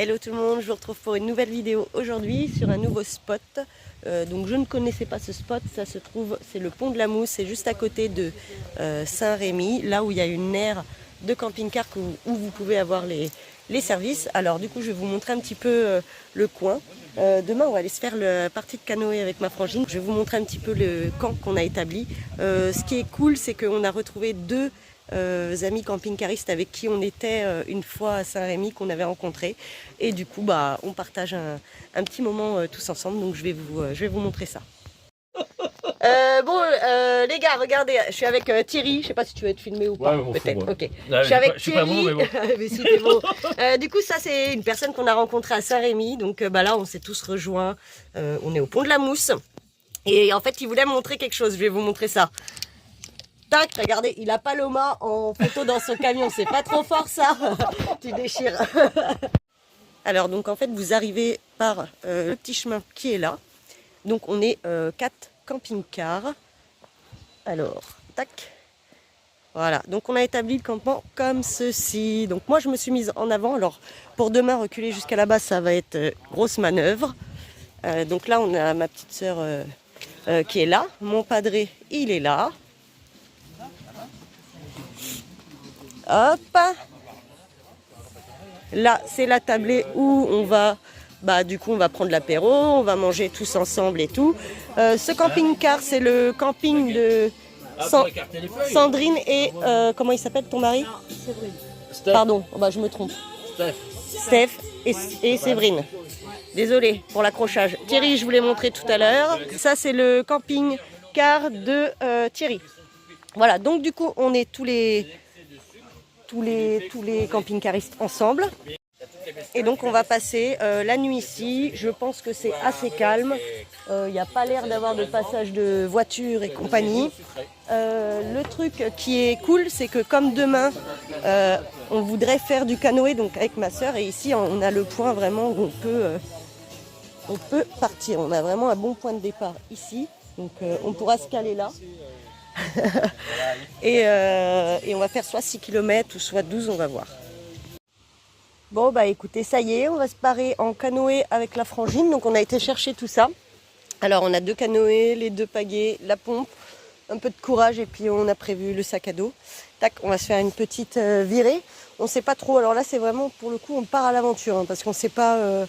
Hello tout le monde, je vous retrouve pour une nouvelle vidéo aujourd'hui sur un nouveau spot. Donc je ne connaissais pas ce spot, ça se trouve, c'est le pont de la Mousse, c'est juste à côté de Saint-Rémy, là où il y a une aire de camping-car où vous pouvez avoir les services. Alors du coup je vais vous montrer un petit peu le coin. Demain on va aller se faire la partie de canoë avec ma frangine. Je vais vous montrer un petit peu le camp qu'on a établi. Ce qui est cool, c'est qu'on a retrouvé deux amis camping-caristes avec qui on était une fois à Saint-Rémy, qu'on avait rencontré, et du coup on partage un petit moment tous ensemble. Donc je vais vous montrer ça. Les gars, regardez, je suis avec Thierry. Je sais pas si tu veux être filmé ou pas. Ouais, peut-être. Ok. Là, je suis avec je suis pas Thierry. bon, mais bon. Mais si, t'es bon. Du coup, ça c'est une personne qu'on a rencontrée à Saint-Rémy. Donc là, on s'est tous rejoints. On est au pont de la Mousse. Et en fait, il voulait me montrer quelque chose. Je vais vous montrer ça. Tac, regardez, il a Paloma en photo dans son camion. C'est pas trop fort ça. Tu déchires. Alors donc en fait, vous arrivez par le petit chemin qui est là. Donc on est 4 camping-cars. Alors, tac. Voilà, donc on a établi le campement comme ceci. Donc moi je me suis mise en avant. Alors pour demain reculer jusqu'à là-bas, ça va être grosse manœuvre. Donc là on a ma petite sœur qui est là. Mon padré, il est là. Hop. Là c'est la tablée où on va... du coup on va prendre l'apéro, on va manger tous ensemble et tout. Ce camping-car, c'est le camping de Sandrine et comment il s'appelle ton mari? Séverine. Pardon, je me trompe. Steph et Séverine. Désolée pour l'accrochage. Thierry, je vous l'ai montré tout à l'heure. Ça c'est le camping-car de Thierry. Voilà, donc du coup on est tous les camping-caristes ensemble. Et donc on va passer la nuit ici. Je pense que c'est assez calme. Il n'y a pas l'air d'avoir de passage de voitures et compagnie. Le truc qui est cool, c'est que comme demain, on voudrait faire du canoë donc avec ma soeur. Et ici, on a le point vraiment où on peut partir. On a vraiment un bon point de départ ici. Donc on pourra se caler là. et on va faire soit 6 km ou soit 12, on va voir. Bon écoutez, ça y est, on va se parer en canoë avec la frangine. Donc on a été chercher tout ça. Alors on a 2 canoës, les 2 pagaies, la pompe, un peu de courage et puis on a prévu le sac à dos. Tac, on va se faire une petite virée. On sait pas trop, alors là c'est vraiment pour le coup on part à l'aventure hein, parce qu'on sait pas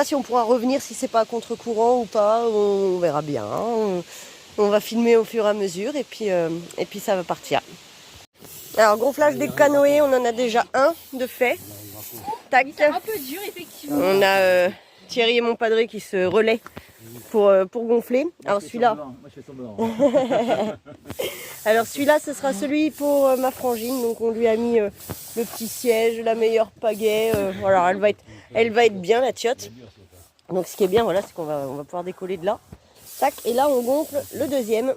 si on pourra revenir, si c'est pas à contre-courant ou pas, on verra bien. On va filmer au fur et à mesure et puis ça va partir. Alors gonflage des canoës, on en a déjà un de fait. Tac. C'est un peu dur effectivement. On a Thierry et mon padré qui se relaient pour gonfler. Alors celui-là. Alors celui-là, ce sera celui pour ma frangine. Donc on lui a mis le petit siège, la meilleure pagaie. Voilà, elle va être bien la tiotte. Donc ce qui est bien, voilà, c'est qu'on va pouvoir décoller de là. Tac. Et là on gonfle le deuxième.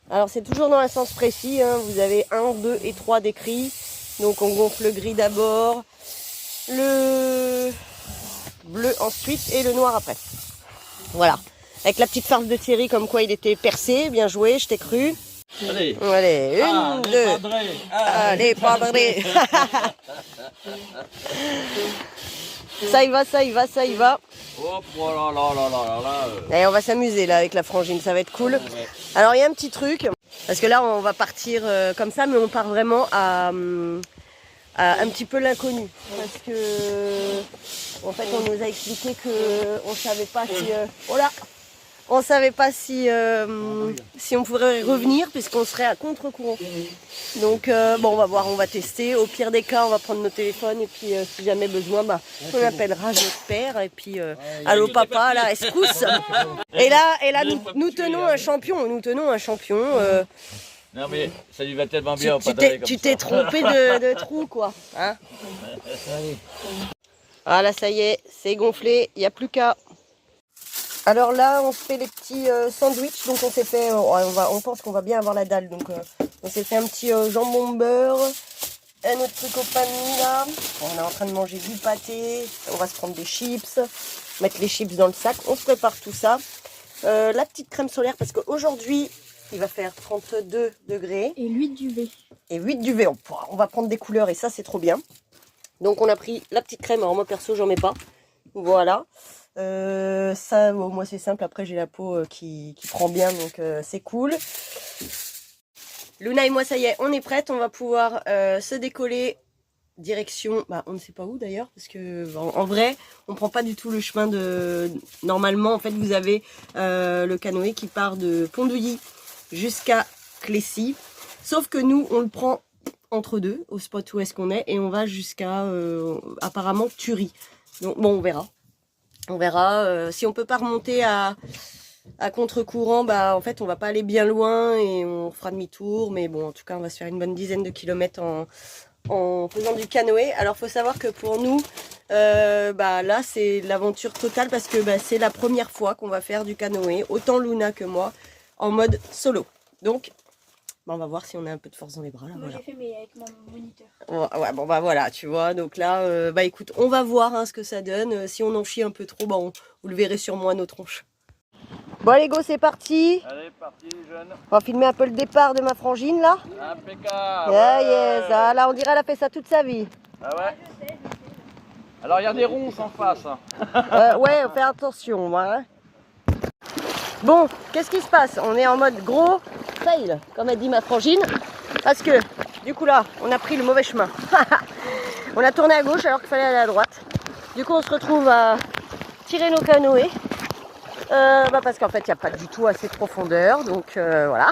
Alors c'est toujours dans un sens précis, hein. Vous avez 1, 2 et 3 décrits. Donc on gonfle le gris d'abord, le bleu ensuite et le noir après. Voilà. Avec la petite farce de Thierry comme quoi il était percé. Bien joué, je t'ai cru. Allez, Allez, une, deux. Allez, padré. Ça y va, ça y va, ça y va. hop, là, là, là, là, là. Et on va s'amuser là avec la frangine, ça va être cool. Alors il y a un petit truc, parce que là on va partir comme ça, mais on part vraiment à un petit peu l'inconnu. Parce que en fait on nous a expliqué qu'on savait pas si... on savait pas si on pourrait revenir puisqu'on serait à contre-courant. Donc on va voir, on va tester. Au pire des cas, on va prendre nos téléphones et puis si jamais besoin, on appellera j'espère. Et puis allô papa, là, escousse. Et là nous tenons un champion. Non mais ça lui va tellement bien au padré comme Tu ça. t'es trompé de trou quoi. Hein, voilà, ça y est, c'est gonflé, il n'y a plus qu'à. Alors là, on se fait les petits sandwichs, donc on s'est fait, on pense qu'on va bien avoir la dalle, donc on s'est fait un petit jambon beurre, un autre truc au pain là. On est en train de manger du pâté, on va se prendre des chips, mettre les chips dans le sac, on se prépare tout ça. La petite crème solaire, parce qu'aujourd'hui, il va faire 32 degrés. Et l'huile d'UV. Et 8 d'UV, on va prendre des couleurs et ça c'est trop bien. Donc on a pris la petite crème, alors moi perso j'en mets pas. Voilà. Ça, bon, moi c'est simple, après j'ai la peau qui prend bien, donc c'est cool. Luna et moi ça y est, on est prête, on va pouvoir se décoller direction, bah on ne sait pas où d'ailleurs, parce que en vrai on prend pas du tout le chemin de... Normalement en fait vous avez le canoë qui part de Pont-d'Ouilly jusqu'à Clécy, sauf que nous on le prend entre deux, au spot où est-ce qu'on est, et on va jusqu'à apparemment Thury. Donc bon, on verra. On verra. Si on peut pas remonter à contre-courant, bah en fait on va pas aller bien loin et on fera demi-tour. Mais bon, en tout cas on va se faire une bonne dizaine de kilomètres en faisant du canoë. Alors faut savoir que pour nous, bah là c'est l'aventure totale parce que bah, c'est la première fois qu'on va faire du canoë, autant Luna que moi, en mode solo. Donc bah, on va voir si on a un peu de force dans les bras là. Moi voilà. j'ai fait mais avec mon moniteur. Ouais, bon bah voilà, tu vois, donc là, bah écoute, on va voir hein, ce que ça donne. Si on en chie un peu trop, bah vous le verrez sûrement à nos tronches. Bon allez go, c'est parti. Allez, parti, jeune. On va filmer un peu le départ de ma frangine là. Impeccable. Yeah, yes, ah, là on dirait elle a fait ça toute sa vie. Ah ouais. Alors il y a des ronces en face. Hein. Ouais, fais attention, moi. Hein. Bon, qu'est-ce qui se passe? On est en mode gros fail, comme a dit ma frangine. Parce que, du coup là, on a pris le mauvais chemin. On a tourné à gauche alors qu'il fallait aller à droite. Du coup, on se retrouve à tirer nos canoës. Bah parce qu'en fait, il n'y a pas du tout assez de profondeur. Donc voilà.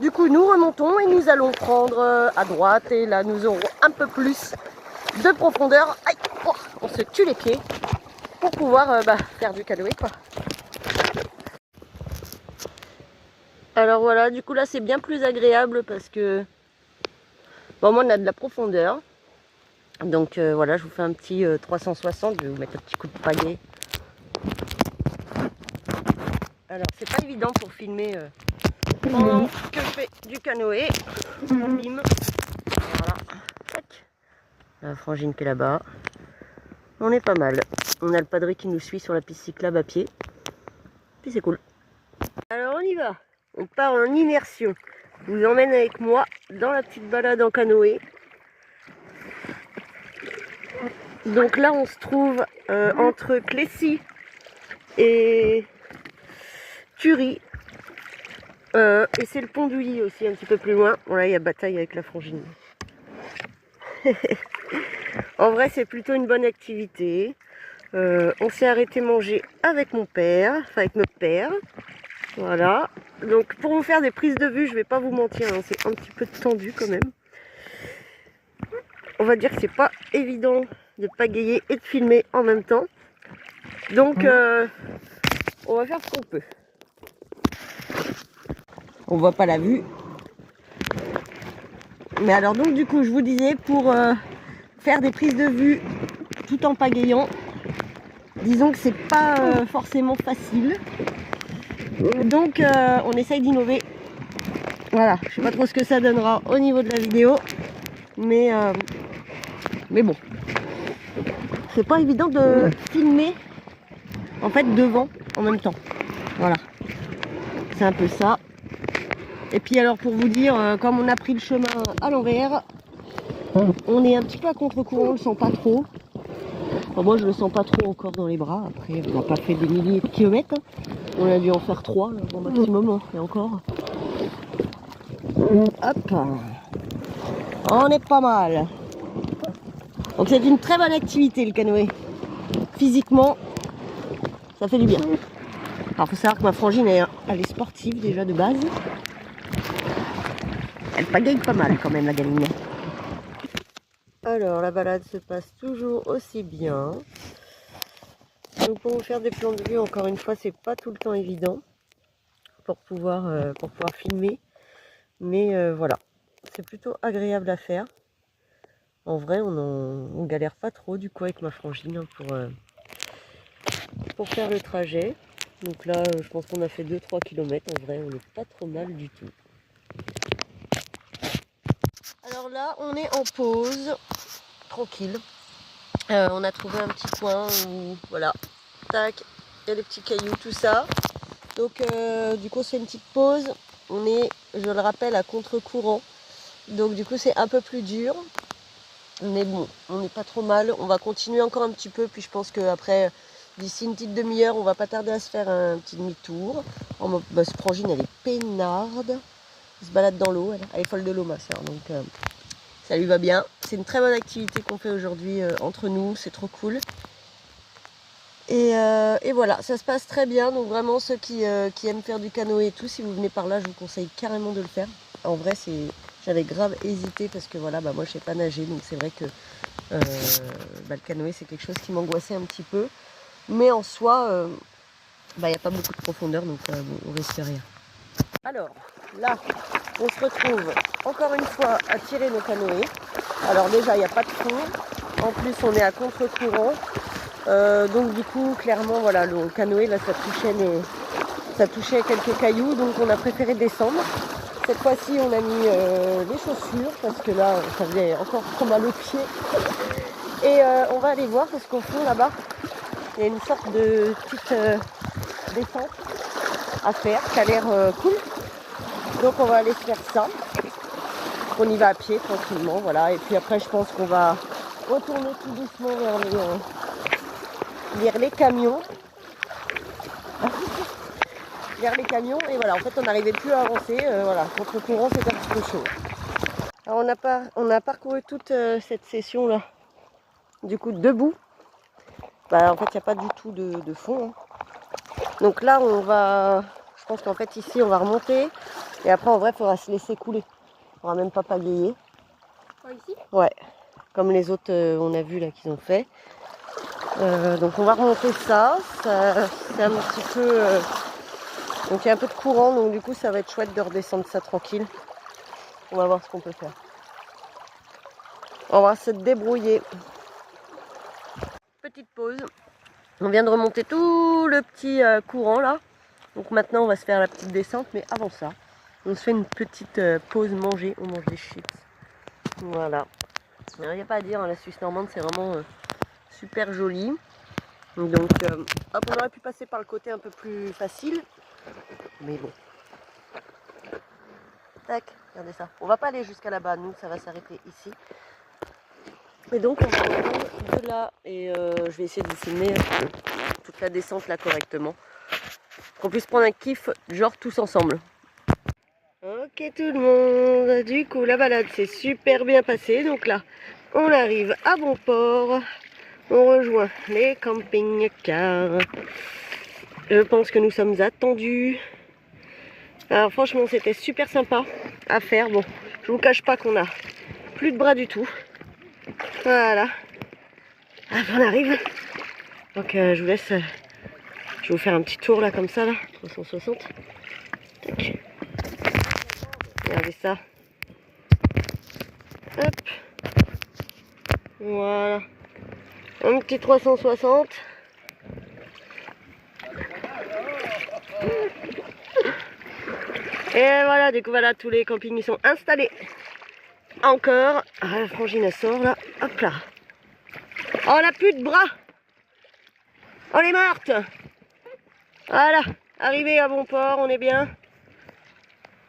Du coup, nous remontons et nous allons prendre à droite. Et là, nous aurons un peu plus de profondeur. Aïe, oh, on se tue les pieds pour pouvoir faire du canoë, quoi. Alors voilà, du coup là c'est bien plus agréable parce que bon, moi on a de la profondeur. Donc voilà, je vous fais un petit 360, je vais vous mettre un petit coup de pagaie. Alors c'est pas évident pour filmer pendant que je fais du canoë. Bim. Voilà. Tac. La frangine qui est là-bas. On est pas mal. On a le padré qui nous suit sur la piste cyclable à pied. Puis c'est cool. Alors on y va. On part en immersion. Je vous emmène avec moi dans la petite balade en canoë. Donc là, on se trouve entre Clécy et Thury. Et c'est le Pont-d'Ouilly aussi, un petit peu plus loin. Bon là, il y a bataille avec la frangine. En vrai, c'est plutôt une bonne activité. On s'est arrêté manger avec mon père, enfin avec notre père. Voilà. Donc pour vous faire des prises de vue, je vais pas vous mentir, hein, c'est un petit peu tendu quand même. On va dire que c'est pas évident de pagayer et de filmer en même temps. Donc on va faire ce qu'on peut. On voit pas la vue. Mais alors donc du coup je vous disais, pour faire des prises de vue tout en pagayant, disons que c'est pas forcément facile. Donc on essaye d'innover. Voilà, je sais pas trop ce que ça donnera au niveau de la vidéo, mais bon, c'est pas évident de filmer en fait devant en même temps. Voilà, c'est un peu ça. Et puis alors pour vous dire, comme on a pris le chemin à l'envers, on est un petit peu à contre-courant, on le sent pas trop. Enfin, moi je le sens pas trop encore dans les bras. Après on n'a pas fait des milliers de kilomètres. On a dû en faire 3 là, au maximum, hein, et encore. Hop. On est pas mal. Donc c'est une très bonne activité le canoë. Physiquement, ça fait du bien. Alors faut savoir que ma frangine elle est sportive déjà de base. Elle pagaille pas mal quand même la gamine. Alors la balade se passe toujours aussi bien. Donc pour vous faire des plans de vue, encore une fois, c'est pas tout le temps évident pour pouvoir filmer. Mais voilà, c'est plutôt agréable à faire. En vrai, on galère pas trop du coup avec ma frangine hein, pour faire le trajet. Donc là, je pense qu'on a fait 2-3 km. En vrai, on n'est pas trop mal du tout. Alors là, on est en pause, tranquille. On a trouvé un petit coin où, voilà, tac, il y a des petits cailloux, tout ça. Donc du coup, on se fait une petite pause. On est, je le rappelle, à contre-courant. Donc du coup, c'est un peu plus dur. Mais bon, on n'est pas trop mal. On va continuer encore un petit peu. Puis je pense qu'après, d'ici une petite demi-heure, on va pas tarder à se faire un petit demi-tour. Oh, bah, cette frangine, elle est peinarde. Elle se balade dans l'eau. Elle est folle de l'eau, ma soeur. Donc ça lui va bien. C'est une très bonne activité qu'on fait aujourd'hui entre nous. C'est trop cool. Et voilà, ça se passe très bien. Donc vraiment, ceux qui aiment faire du canoë et tout, si vous venez par là, je vous conseille carrément de le faire. En vrai, j'avais grave hésité parce que voilà, bah moi je sais pas nager, donc c'est vrai que le canoë c'est quelque chose qui m'angoissait un petit peu. Mais en soi, il n'y a pas beaucoup de profondeur, donc bon, on risque rien. Alors là, on se retrouve encore une fois à tirer nos canoës. Alors déjà, il n'y a pas de fond. En plus, on est à contre-courant. Donc du coup, clairement, voilà, le canoë, là, ça touchait quelques cailloux, donc on a préféré descendre. Cette fois-ci, on a mis les chaussures, parce que là, ça faisait encore trop mal aux pieds. Et on va aller voir, parce qu'au fond, là-bas, il y a une sorte de petite descente à faire, qui a l'air cool. Donc on va aller se faire ça. On y va à pied, tranquillement, voilà. Et puis après, je pense qu'on va retourner tout doucement vers les camions. Vers les camions, et voilà, en fait, on n'arrivait plus à avancer. Voilà, contre courant, c'est un petit peu chaud. Alors, on a parcouru toute cette session-là, du coup, debout. Bah, en fait, il n'y a pas du tout de fond. Hein. Donc là, je pense qu'en fait, ici, on va remonter. Et après, en vrai, il faudra se laisser couler. On ne va même pas pagayer. Ici ? Ouais, comme les autres, on a vu là qu'ils ont fait. Donc on va remonter ça. C'est un petit peu... donc il y a un peu de courant, donc du coup, ça va être chouette de redescendre ça tranquille. On va voir ce qu'on peut faire. On va se débrouiller. Petite pause. On vient de remonter tout le petit courant là. Donc maintenant on va se faire la petite descente. Mais avant ça, on se fait une petite pause manger. On mange des chips. Voilà. Il n'y a pas à dire, hein, la Suisse normande c'est vraiment super joli. Donc hop, on aurait pu passer par le côté un peu plus facile. Mais bon. Tac, regardez ça. On va pas aller jusqu'à là-bas, nous ça va s'arrêter ici. Et donc on va reprendre de là et je vais essayer de vous filmer toute la descente là correctement. Qu'on puisse prendre un kiff genre tous ensemble. Ok tout le monde, du coup la balade s'est super bien passée. Donc là on arrive à bon port. On rejoint les camping-cars. Je pense que nous sommes attendus. Alors franchement c'était super sympa à faire. Bon, je vous cache pas qu'on a plus de bras du tout. Voilà. Hop, on arrive. Donc je vous laisse. Je vais vous faire un petit tour là comme ça là. 360. Tac. Regardez ça. Hop. Voilà. Un petit 360. Et voilà, du coup voilà, tous les campings ils sont installés. Encore. Ah, la frangine elle sort là. Hop là. Oh, on n'a plus de bras. On est morte. Voilà. Arrivé à bon port, on est bien.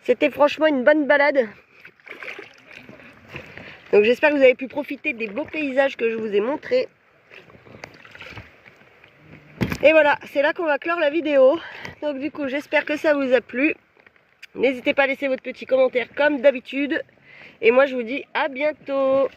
C'était franchement une bonne balade. Donc j'espère que vous avez pu profiter des beaux paysages que je vous ai montrés. Et voilà, c'est là qu'on va clore la vidéo. Donc du coup, j'espère que ça vous a plu. N'hésitez pas à laisser votre petit commentaire comme d'habitude. Et moi, je vous dis à bientôt.